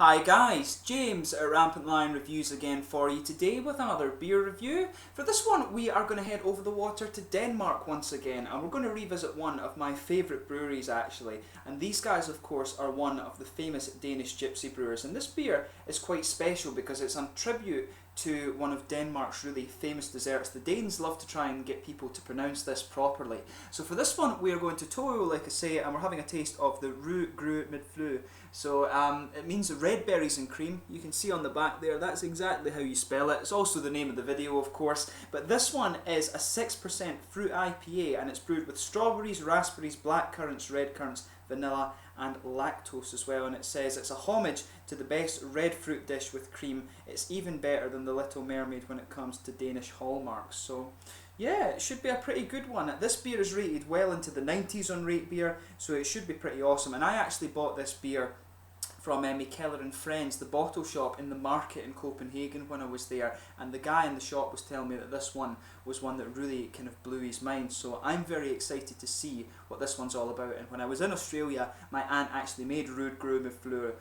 Hi guys, James at RampantLionReviews again for you today with another beer review. For this one we are going to head over the water to Denmark once again, and we're going to revisit one of my favourite breweries actually, and these guys of course are one of the famous Danish gypsy brewers, and this beer is quite special because it's a tribute to one of Denmark's really famous desserts. The Danes love to try and get people to pronounce this properly. So for this one we are going to Toyo, like I say, and we're having a taste of the Rød Grød med Fløde. So it means red berries and cream. You can see on the back there, that's exactly how you spell it. It's also the name of the video of course, but this one is a 6% fruit IPA and it's brewed with strawberries, raspberries, black currants, red currants, vanilla and lactose as well, and it says it's a homage to the best red fruit dish with cream. It's even better than the Little Mermaid when it comes to Danish hallmarks. So yeah, it should be a pretty good one. This beer is rated well into the 90s on Rate Beer, so it should be pretty awesome. And I actually bought this beer from Mikkeller and Friends, the bottle shop in the market in Copenhagen when I was there, and the guy in the shop was telling me that this one was one that really kind of blew his mind. So I'm very excited to see what this one's all about. And when I was in Australia, my aunt actually made Rød Grød med Fløde,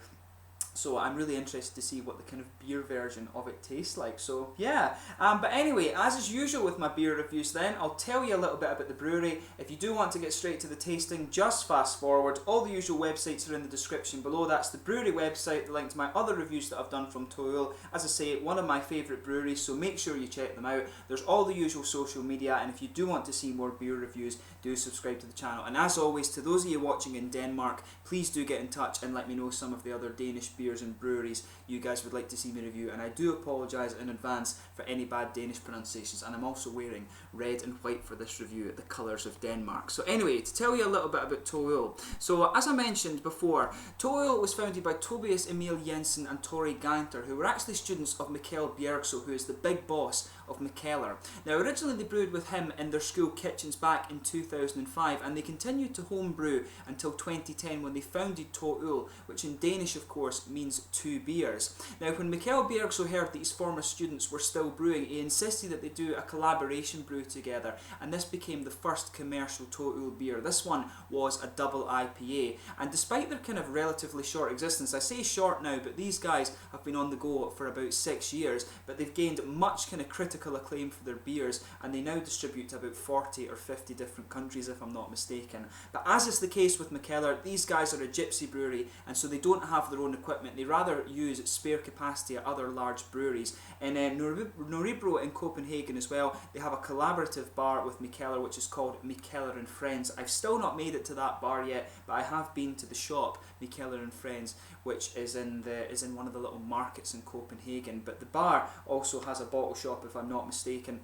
so I'm really interested to see what the kind of beer version of it tastes like. So yeah, but anyway, as is usual with my beer reviews then, I'll tell you a little bit about the brewery. If you do want to get straight to the tasting, just fast forward. All the usual websites are in the description below. That's the brewery website, the link to my other reviews that I've done from Toyo. As I say, one of my favourite breweries, so make sure you check them out. There's all the usual social media, and if you do want to see more beer reviews, do subscribe to the channel. And as always, to those of you watching in Denmark, please do get in touch and let me know some of the other Danish beers and breweries you guys would like to see me review, and I do apologise in advance for any bad Danish pronunciations, and I'm also wearing red and white for this review, the colours of Denmark. So anyway, to tell you a little bit about Toyo. So as I mentioned before, Toyo was founded by Tobias Emil Jensen and Tori Gainter, who were actually students of Mikkel Bjergso, who is the big boss of Mikkeller. Now originally they brewed with him in their school kitchens back in 2005, and they continued to home brew until 2010 when they founded Toyo, which in Danish of course means two beers. Now when Mikkel Bjergso heard that his former students were still brewing, he insisted that they do a collaboration brew together, and this became the first commercial Toyo beer. This one was a double IPA, and despite their kind of relatively short existence, I say short now, but these guys have been on the go for about 6 years, but they've gained much kind of critical acclaim for their beers, and they now distribute to about 40 or 50 different countries if I'm not mistaken. But as is the case with Mikkeller, these guys are a gypsy brewery, and so they don't have their own equipment. They rather use spare capacity at other large breweries. In Nørrebro in Copenhagen as well, they have a collaborative bar with Mikkeller which is called Mikkeller and Friends. I've still not made it to that bar yet, but I have been to the shop Mikkeller and Friends, which is in one of the little markets in Copenhagen. But the bar also has a bottle shop if I'm not mistaken,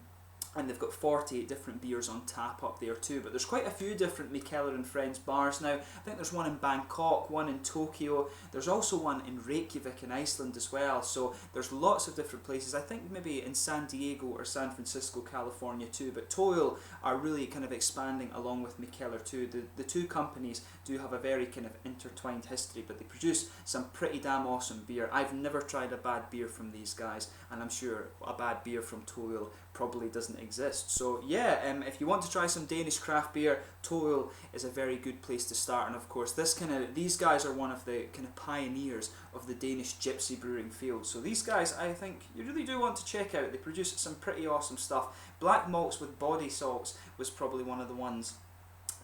and they've got 48 different beers on tap up there too. But there's quite a few different Mikkeller and Friends bars now. I think there's one in Bangkok, one in Tokyo, there's also one in Reykjavik in Iceland as well, so there's lots of different places. I think maybe in San Diego or San Francisco, California too, but Toyo are really kind of expanding along with Mikkeller too. The two companies do have a very kind of intertwined history, but they produce some pretty damn awesome beer. I've never tried a bad beer from these guys, and I'm sure a bad beer from Toyo probably doesn't exist. So yeah, if you want to try some Danish craft beer, Toyo is a very good place to start. And of course these guys are one of the kind of pioneers of the Danish gypsy brewing field. So these guys, I think you really do want to check out. They produce some pretty awesome stuff. Black malts with body salts was probably one of the ones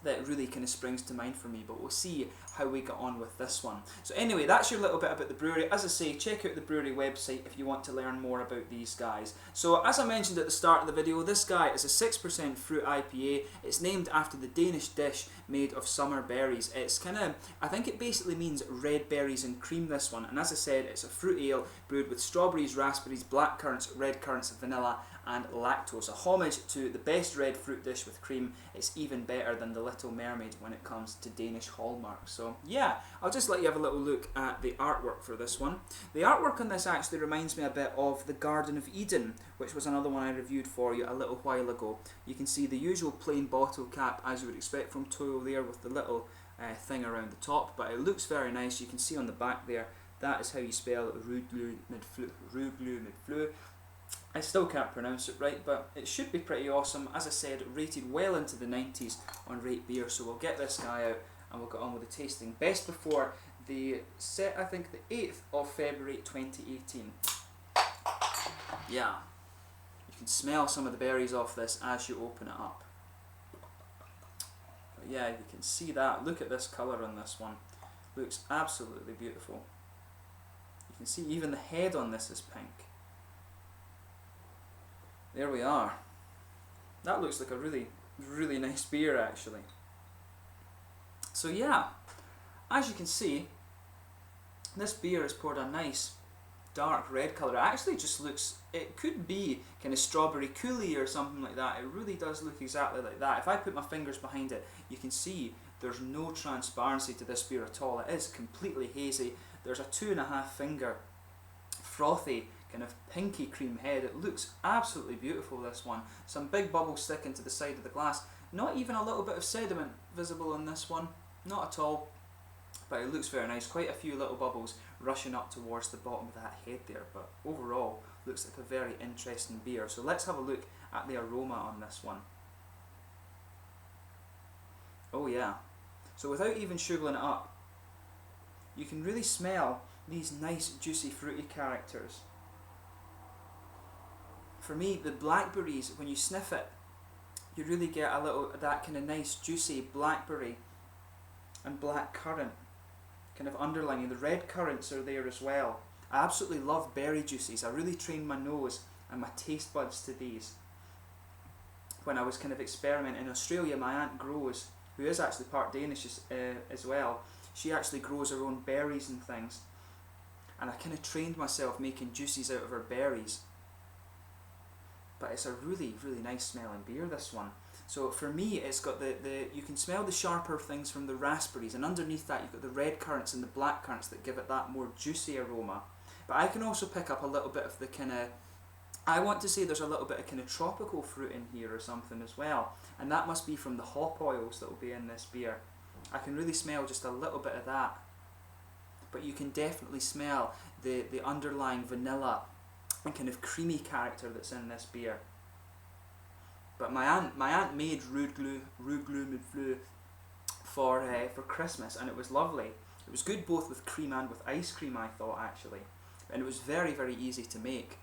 that really kind of springs to mind for me, but we'll see how we get on with this one. So anyway, that's your little bit about the brewery. As I say, check out the brewery website if you want to learn more about these guys. So as I mentioned at the start of the video, this guy is a 6% fruit IPA. It's named after the Danish dish made of summer berries. It's kind of, I think it basically means red berries and cream, this one. And as I said, it's a fruit ale brewed with strawberries, raspberries, black currants, red currants, vanilla and lactose. A homage to the best red fruit dish with cream. It's even better than the Little Mermaid when it comes to Danish hallmarks. So yeah, I'll just let you have a little look at the artwork for this one. The artwork on this actually reminds me a bit of the Garden of Eden, which was another one I reviewed for you a little while ago. You can see the usual plain bottle cap as you would expect from Toyo there, with the little thing around the top, but it looks very nice. You can see on the back there, that is how you spell Rød Grød med Fløde. Rød Grød med Fløde. I still can't pronounce it right, but it should be pretty awesome. As I said, rated well into the 90s on Rate Beer, so we'll get this guy out and we'll get on with the tasting. Best before I think the 8th of February 2018. Yeah, you can smell some of the berries off this as you open it up. But yeah, you can see that. Look at this colour on this one. Looks absolutely beautiful. You can see even the head on this is pink. There we are. That looks like a really, really nice beer actually. So yeah, as you can see, this beer is poured a nice dark red colour. It actually just looks, it could be kind of strawberry coulis or something like that. It really does look exactly like that. If I put my fingers behind it, you can see there's no transparency to this beer at all. It is completely hazy. There's a 2.5 finger frothy kind of pinky cream head. It looks absolutely beautiful, this one. Some big bubbles sticking to the side of the glass. Not even a little bit of sediment visible on this one. Not at all. But it looks very nice. Quite a few little bubbles rushing up towards the bottom of that head there. But overall, looks like a very interesting beer. So let's have a look at the aroma on this one. Oh yeah. So without even sugaring it up, you can really smell these nice juicy fruity characters. For me, the blackberries, when you sniff it, you really get a little that kind of nice juicy blackberry and black currant kind of underlining. The red currants are there as well. I absolutely love berry juices. I really trained my nose and my taste buds to these when I was kind of experimenting. In Australia, my aunt grows, who is actually part Danish as well, she actually grows her own berries and things, and I kind of trained myself making juices out of her berries. But it's a really, really nice smelling beer, this one. So for me, it's got you can smell the sharper things from the raspberries, and underneath that you've got the red currants and the black currants that give it that more juicy aroma. But I can also pick up a little bit of the kind of, I want to say there's a little bit of kind of tropical fruit in here or something as well, and that must be from the hop oils that will be in this beer. I can really smell just a little bit of that. But you can definitely smell the underlying vanilla and kind of creamy character that's in this beer. But my aunt made Rød Grød med Fløde for Christmas, and it was lovely. It was good both with cream and with ice cream, I thought, actually, and it was very, very easy to make.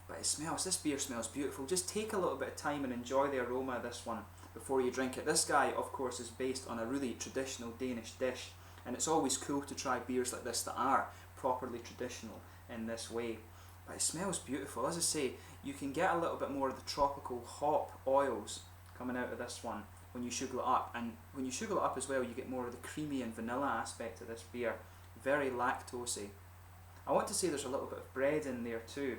But this beer smells beautiful. Just take a little bit of time and enjoy the aroma of this one before you drink it. This guy, of course, is based on a really traditional Danish dish, and it's always cool to try beers like this that are properly traditional in this way. But it smells beautiful. As I say, you can get a little bit more of the tropical hop oils coming out of this one when you sugar it up, and when you sugar it up as well, you get more of the creamy and vanilla aspect of this beer. Very lactosey. I want to say there's a little bit of bread in there too,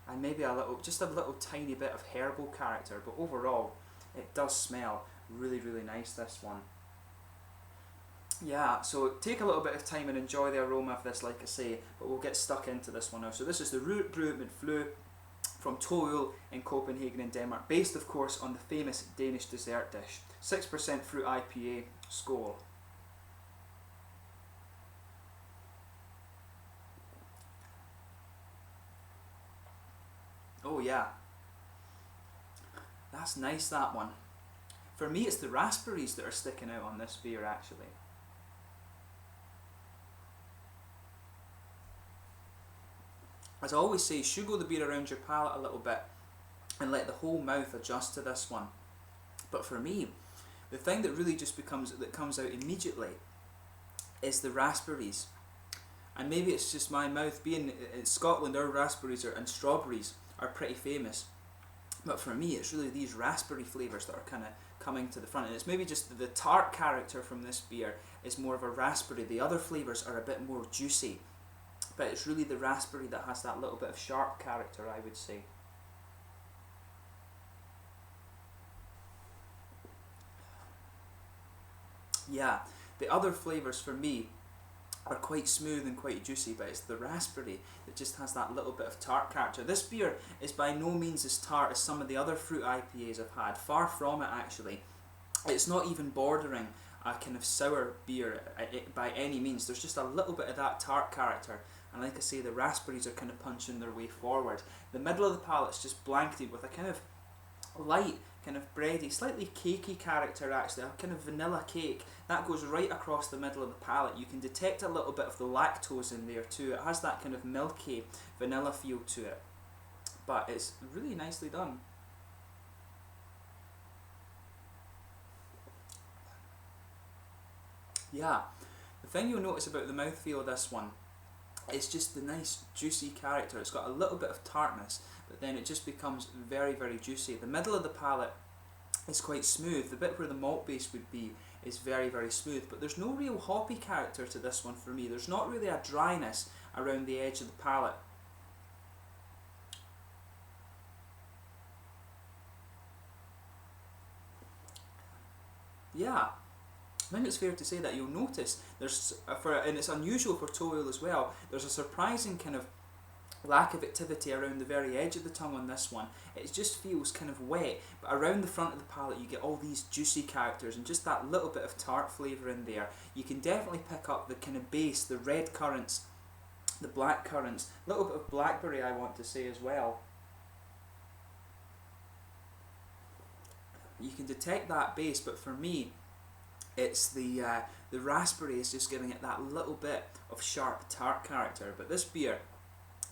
and maybe just a little tiny bit of herbal character, but overall it does smell really, really nice, this one. Yeah, so take a little bit of time and enjoy the aroma of this, like I say, but we'll get stuck into this one now. So this is the Rød Grød med Fløde from Fløde in Copenhagen in Denmark, based of course on the famous Danish dessert dish. 6% fruit IPA, Skål. Oh yeah, that's nice, that one. For me, it's the raspberries that are sticking out on this beer actually. As I always say, sugar the beer around your palate a little bit and let the whole mouth adjust to this one. But for me, the thing that really just comes out immediately is the raspberries. And maybe it's just my mouth. Being in Scotland, our raspberries and strawberries are pretty famous. But for me, it's really these raspberry flavours that are kind of coming to the front. And it's maybe just the tart character from this beer is more of a raspberry. The other flavours are a bit more juicy. But it's really the raspberry that has that little bit of sharp character, I would say. Yeah, the other flavours for me are quite smooth and quite juicy, but it's the raspberry that just has that little bit of tart character. This beer is by no means as tart as some of the other fruit IPAs I've had. Far from it, actually. It's not even bordering a kind of sour beer by any means. There's just a little bit of that tart character. And like I say, the raspberries are kind of punching their way forward. The middle of the palate's just blanketed with a kind of light, kind of bready, slightly cakey character actually, a kind of vanilla cake. That goes right across the middle of the palate. You can detect a little bit of the lactose in there too. It has that kind of milky vanilla feel to it. But it's really nicely done. Yeah, the thing you'll notice about the mouthfeel of this one is just the nice juicy character. It's got a little bit of tartness, but then it just becomes very, very juicy. The middle of the palate is quite smooth. The bit where the malt base would be is very, very smooth, but there's no real hoppy character to this one for me. There's not really a dryness around the edge of the palate. Yeah, I think it's fair to say that you'll notice there's, and it's unusual for tall ale as well, there's a surprising kind of lack of activity around the very edge of the tongue on this one. It just feels kind of wet, but around the front of the palate you get all these juicy characters and just that little bit of tart flavour in there. You can definitely pick up the kind of base, the red currants, the black currants, a little bit of blackberry I want to say as well. You can detect that base, but for me it's the raspberry is just giving it that little bit of sharp tart character. But this beer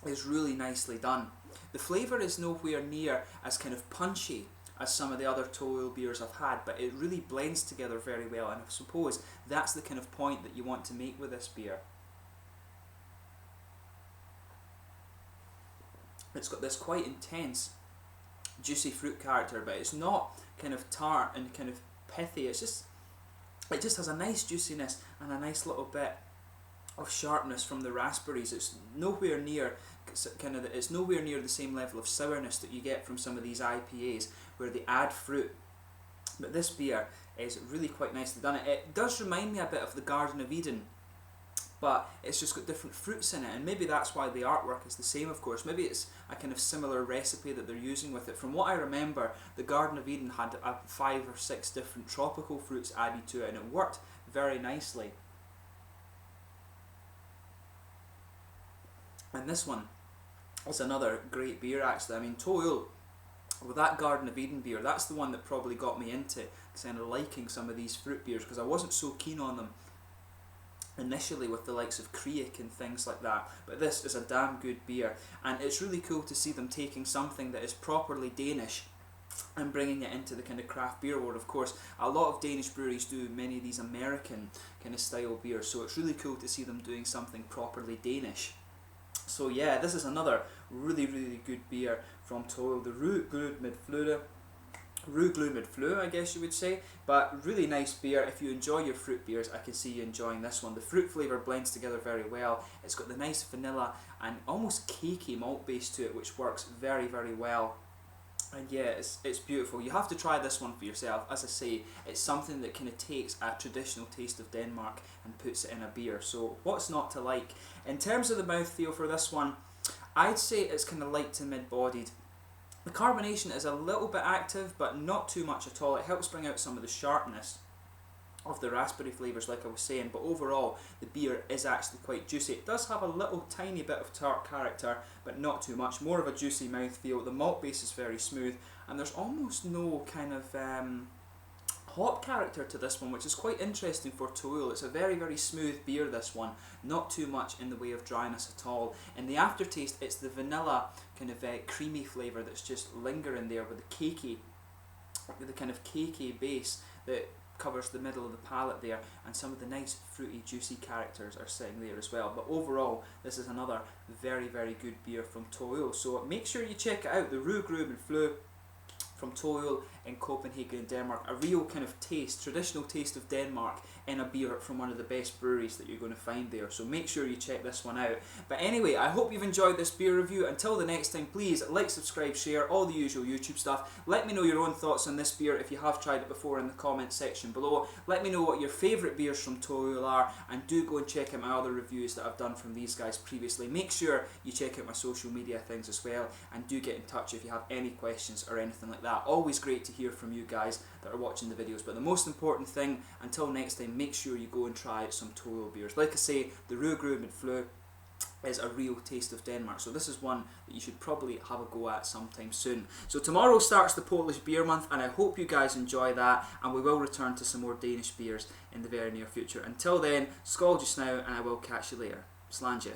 is really nicely done. The flavour is nowhere near as kind of punchy as some of the other tall ale beers I've had, but it really blends together very well, and I suppose that's the kind of point that you want to make with this beer. It's got this quite intense juicy fruit character, but it's not kind of tart and kind of pithy. It just has a nice juiciness and a nice little bit of sharpness from the raspberries. It's nowhere near it's nowhere near the same level of sourness that you get from some of these IPAs where they add fruit. But this beer is really quite nicely done. It does remind me a bit of the Garden of Eden, but it's just got different fruits in it, and maybe that's why the artwork is the same, of course. Maybe it's a kind of similar recipe that they're using with it. From what I remember, the Garden of Eden had 5 or 6 different tropical fruits added to it, and it worked very nicely. And this one is another great beer actually. I mean, tall ale, with that Garden of Eden beer, that's the one that probably got me into kind of liking some of these fruit beers, because I wasn't so keen on them initially with the likes of Kriek and things like that, but this is a damn good beer, and it's really cool to see them taking something that is properly Danish and bringing it into the kind of craft beer world. Of course, a lot of Danish breweries do many of these American kind of style beers, so it's really cool to see them doing something properly Danish. So yeah, this is another really, really good beer from Tall Ale, the Rød Grød med Fløde. Rød Grød med Fløde, I guess you would say, but really nice beer. If you enjoy your fruit beers, I can see you enjoying this one. The fruit flavour blends together very well. It's got the nice vanilla and almost cakey malt base to it, which works very, very well. And yeah, it's beautiful. You have to try this one for yourself. As I say, it's something that kind of takes a traditional taste of Denmark and puts it in a beer. So what's not to like? In terms of the mouthfeel for this one, I'd say it's kind of light to mid-bodied. The carbonation is a little bit active, but not too much at all. It helps bring out some of the sharpness of the raspberry flavours, like I was saying, but overall the beer is actually quite juicy. It does have a little tiny bit of tart character, but not too much. More of a juicy mouthfeel. The malt base is very smooth, and there's almost no kind of hop character to this one, which is quite interesting for tall ale. It's a very, very smooth beer, this one. Not too much in the way of dryness at all. In the aftertaste, it's the vanilla kind of creamy flavour that's just lingering there with the kind of cakey base that covers the middle of the palate there, and some of the nice fruity juicy characters are sitting there as well. But overall, this is another very, very good beer from Tall Ale. So make sure you check it out, the Rød Grød med Fløde from Tall Ale in Copenhagen in Denmark. A real kind of taste, traditional taste of Denmark in a beer from one of the best breweries that you're going to find there. So make sure you check this one out. But anyway, I hope you've enjoyed this beer review. Until the next time, please like, subscribe, share, all the usual YouTube stuff. Let me know your own thoughts on this beer if you have tried it before in the comment section below. Let me know what your favourite beers from Tall Ale are, and do go and check out my other reviews that I've done from these guys previously. Make sure you check out my social media things as well, and do get in touch if you have any questions or anything like that. Always great to hear from you guys that are watching the videos. But the most important thing, until next time, make sure you go and try some Tall Ale beers. Like I say, the Rød Grød med Fløde is a real taste of Denmark. So this is one that you should probably have a go at sometime soon. So tomorrow starts the Polish Beer Month, and I hope you guys enjoy that, and we will return to some more Danish beers in the very near future. Until then, skål just now, and I will catch you later. Sláinte.